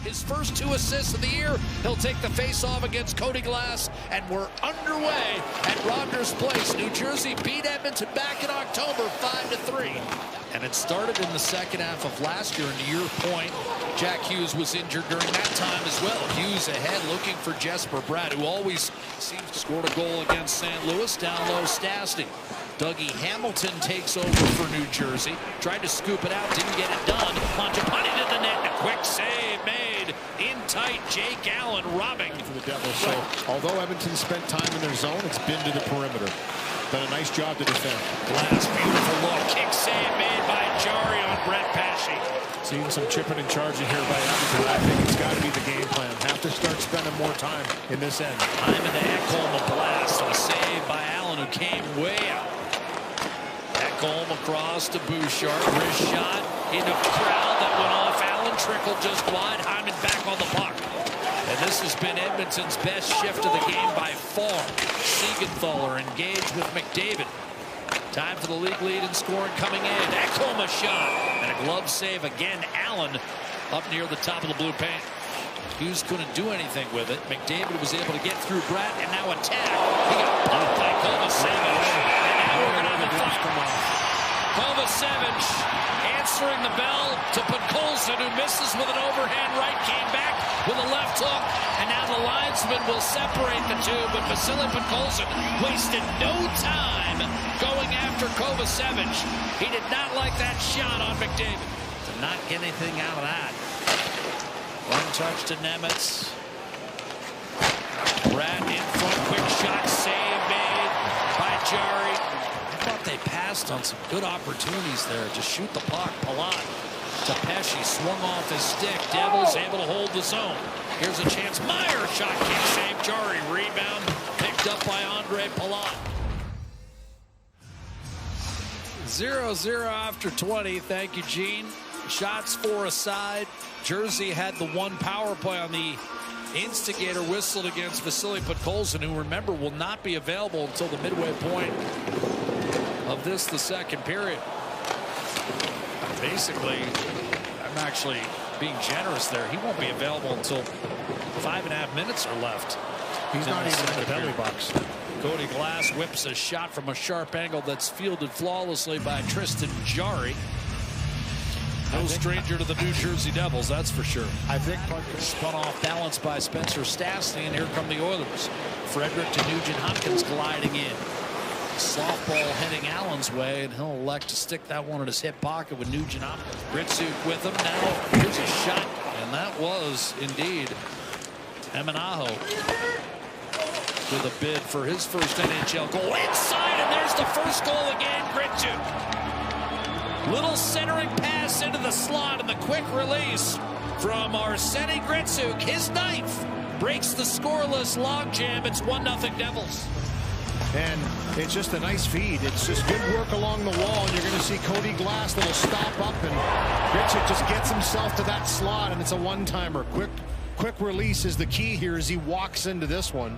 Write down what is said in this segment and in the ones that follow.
His first 2 assists of the year. He'll take the face-off against Cody Glass, and we're underway at Rogers Place. New Jersey beat Edmonton back in October 5-3. And it started in the second half of last year. And to your point, Jack Hughes was injured during that time as well. Hughes ahead looking for Jesper Bratt, who always seems to score a goal against St. Louis. Down low, Stastny. Dougie Hamilton takes over for New Jersey. Tried to scoop it out, didn't get it done. Montepani to the net, and a quick save made. In tight, Jake Allen robbing for the Devils. So although Edmonton spent time in their zone, it's been to the perimeter. Done a nice job to defend. Glass, beautiful look. Kick save made by Jari on Brett Pesce. Seeing some chipping and charging here by Edmonton. I think it's got to be the game plan. Have to start spending more time in this end. I'm in the Ekholm blast. A save by Allen, who came way out. Ekholm across to Bouchard. Wrist shot into crowd that went off. Allen trickled just wide. Hyman back on the puck. And this has been Edmonton's best shift of the game by far. Siegenthaler engaged with McDavid. Time for the league lead in scoring coming in. Ekholm a shot. And a glove save again. Allen up near the top of the blue paint. Hughes couldn't do anything with it. McDavid was able to get through Bratt, and now attack. He got pumped by Kovacevic. And now we're going to have a fight. Kovacevic answering the bell to Podkolzin, who misses with an overhand right, came back with a left hook, and now the linesman will separate the two, but Vasily Podkolzin wasted no time going after Kovacevic. He did not like that shot on McDavid. Did not get anything out of that. One touch to Nemitz. Bratt in front, quick shot, save made by Jari. I thought they passed on some good opportunities there to shoot the puck. Palat to Pesce, swung off his stick. Devils able to hold the zone. Here's a chance. Meyer shot, kick save. Jari rebound picked up by Andre Palat. 0-0 after 20. Thank you, Gene. Shots 4 aside. Jersey had the one power play on the instigator whistled against Vasily Podkolzin, who, remember, will not be available until the midway point of this, the second period. Basically, I'm actually being generous there. He won't be available until 5.5 minutes are left. He's not even in the penalty box. Cody Glass whips a shot from a sharp angle that's fielded flawlessly by Tristan Jari. No stranger to the New Jersey Devils, that's for sure. I think spun off balance by Spencer Stastny, and here come the Oilers. Frederick to Nugent Hopkins gliding in. Softball heading Allen's way, and he'll elect to stick that one in his hip pocket with Nugent Hopkins. Gritsyuk with him. Now here's a shot, and that was indeed Eminaho with a bid for his first NHL goal. Inside, and there's the first goal again, Gritsyuk. Little centering pass into the slot, and the quick release from Arseni Gritsyuk. His ninth breaks the scoreless logjam. It's 1-0 Devils. And it's just a nice feed. It's just good work along the wall, and you're going to see Cody Glass that'll stop up, and Gritsyuk just gets himself to that slot, and it's a one-timer. Quick release is the key here as he walks into this one.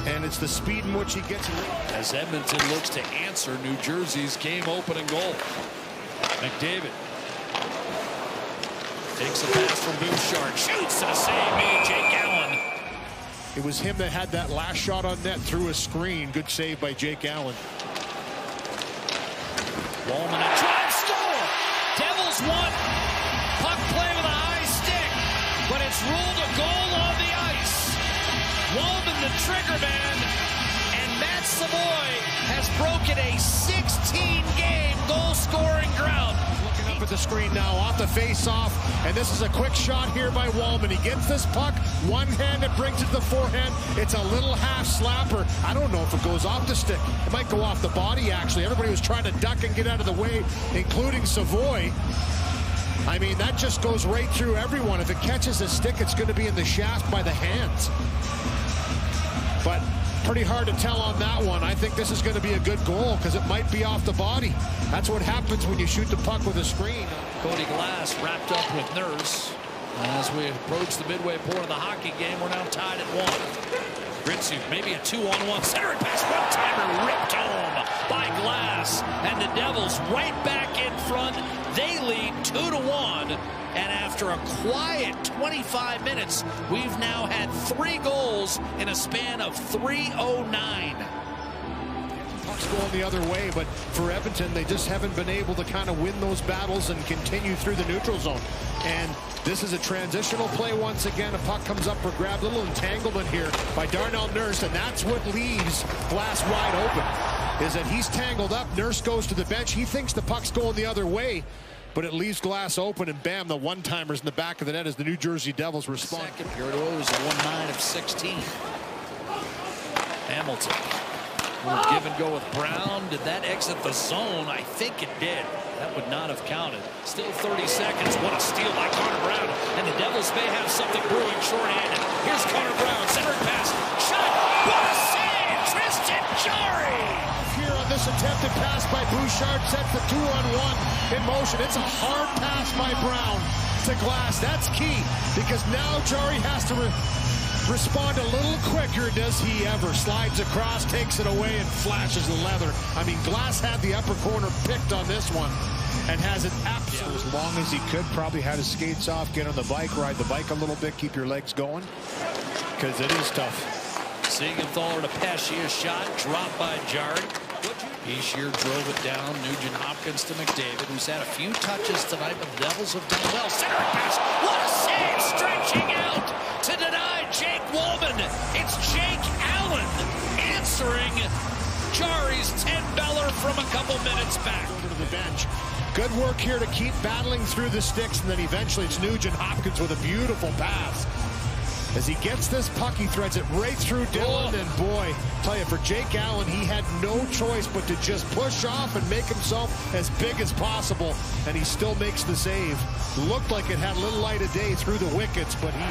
And it's the speed in which he gets it. As Edmonton looks to answer New Jersey's game-opening goal. McDavid takes a pass from Bouchard, shoots, and a save made Jake Allen. It was him that had that last shot on net through a screen. Good save by Jake Allen. Walman, a drive, score! Devils won. Puck play with a high stick, but it's ruled a goal on the ice. Walman, the trigger man, and Matt Savoy has broken a 16-game goal-scoring drought. Looking up at the screen now, off the face-off, and this is a quick shot here by Walman. He gets this puck, one-handed, brings it to the forehand. It's a little half-slapper. I don't know if it goes off the stick. It might go off the body, actually. Everybody was trying to duck and get out of the way, including Savoy. I mean, that just goes right through everyone. If it catches a stick, it's going to be in the shaft by the hands. But pretty hard to tell on that one. I think this is going to be a good goal because it might be off the body. That's what happens when you shoot the puck with a screen. Cody Glass wrapped up with Nurse. As we approach the midway point of the hockey game, we're now tied at 1. Gritsyuk, maybe a 2-on-1 center pass, one-timer ripped home by Glass, and the Devils right back in front. They lead 2-1, and after a quiet 25 minutes, we've now had 3 goals in a span of 3:09. Puck's going the other way, but for Edmonton, they just haven't been able to kind of win those battles and continue through the neutral zone. And this is a transitional play once again. A puck comes up for grab. Little entanglement here by Darnell Nurse, and that's what leaves Glass wide open, is that he's tangled up. Nurse goes to the bench. He thinks the puck's going the other way, but it leaves Glass open, and bam, the one-timers in the back of the net as the New Jersey Devils respond. Second period, it was a 1-9 of 16. Hamilton. Little give and go with Brown. Did that exit the zone? I think it did. That would not have counted. Still 30 seconds. What a steal by Connor Brown. And the Devils may have something brewing shorthanded. Here's Connor Brown. Centered pass. Shot. What a save. Tristan Jarry. Here on this attempted pass by Bouchard sets the 2-on-1 in motion. It's a hard pass by Brown to Glass. That's key because now Jarry has to respond a little quicker. Does he ever? Slides across, takes it away, and flashes the leather. I mean, Glass had the upper corner picked on this one and has it absolutely. As long as he could, probably had his skates off, get on the bike, ride the bike a little bit, keep your legs going, because it is tough. Siegenthaler to Pesce, a shot dropped by Jarry. Ishier drove it down. Nugent Hopkins to McDavid, who's had a few touches tonight, but the Devils have done well. Center pass. What a save! Stretching out to deny Jake Woolman. It's Jake Allen answering Jarry's 10-beller from a couple minutes back. Over to the bench. Good work here to keep battling through the sticks, and then eventually it's Nugent Hopkins with a beautiful pass. As he gets this puck, he threads it right through Dylan, and boy, tell you, for Jake Allen, he had no choice but to just push off and make himself as big as possible, and he still makes the save. Looked like it had a little light of day through the wickets, but he...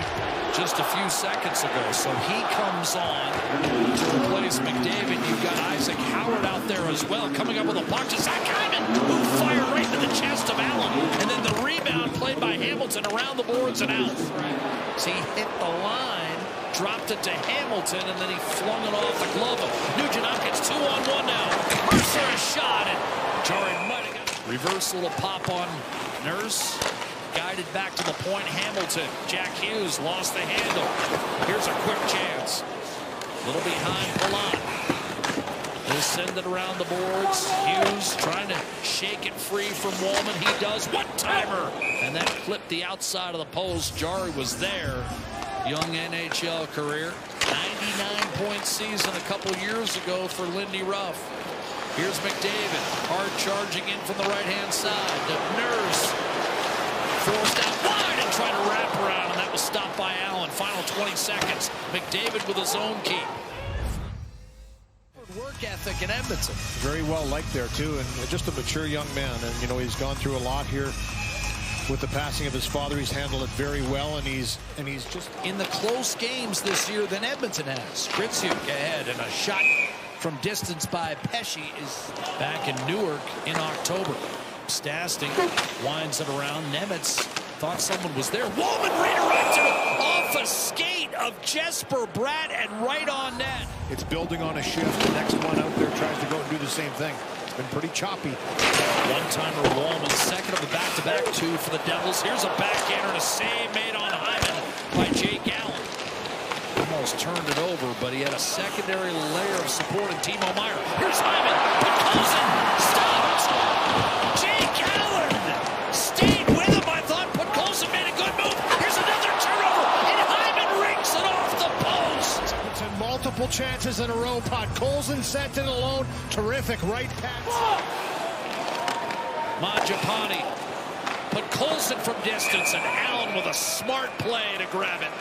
Just a few seconds ago, so he comes on to replace McDavid. You've got Isaac Howard out there as well, coming up with a puck to Zach Hyman, who fired right into the chest of Allen, and then the rebound played by Hamilton around the boards and out. So he hit the line, dropped it to Hamilton, and then he flung it off the glove of Nugent Hopkins. 2-on-1 now. Mercer a shot, and Jarry might have got it. Reverse little pop on Nurse. Guided back to the point. Hamilton. Jack Hughes lost the handle. Here's a quick chance. A little behind Palat. They'll send it around the boards. Hughes trying to shake it free from Woolman. He does. One-timer. And that clipped the outside of the post. Jarry was there. Young NHL career. 99-point season a couple years ago for Lindy Ruff. Here's McDavid. Hard charging in from the right-hand side. The Nurse forced out wide and trying to wrap around, and that was stopped by Allen. Final 20 seconds. McDavid with his own keep. Work ethic in Edmonton. Very well liked there, too, and just a mature young man. And, you know, he's gone through a lot here with the passing of his father. He's handled it very well, and he's just... In the close games this year than Edmonton has. Gritsyuk ahead, and a shot from distance by Pesce is back in Newark in October. Stastny winds it around. Nemitz thought someone was there. Woolman redirected off a skate of Jesper Bratt and right on net. It's building on a shift. The next one out there tries to go and do the same thing. It's been pretty choppy. One-timer Woolman, second of the back-to-back two for the Devils. Here's a backhander and a save made on Hyman by Jake Allen. Almost turned it over, but he had a secondary layer of support in Timo Meier. Here's Hyman. Putkosen stopped. Jake Allen stayed with him. I thought Putkosen made a good move. Here's another turnover, and Hyman rings it off the post. It's in multiple chances in a row. Putkosen sent it alone. Terrific right pass. Mangiapane. Putkosen from distance, and Allen with a smart play to grab it.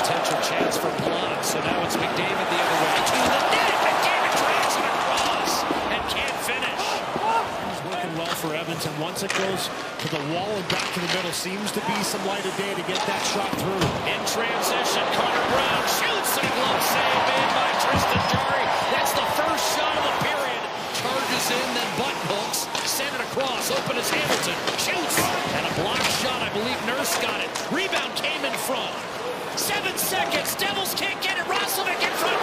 Potential chance for Palat, so now it's McDavid the other way to the net. McDavid drags it across and can't finish. He's working well for Edmonton. Once it goes to the wall and back to the middle, seems to be some light of day to get that shot through. In transition, Connor Brown shoots, and a glove save made by Tristan Jarry. That's the first shot of the period. Charges in, then button hooks, send it across, open as Hamilton, shoots, and a block shot. I believe Nurse got it. Rebound came in front. 7 seconds. Devils can't get it. Roslovic in front.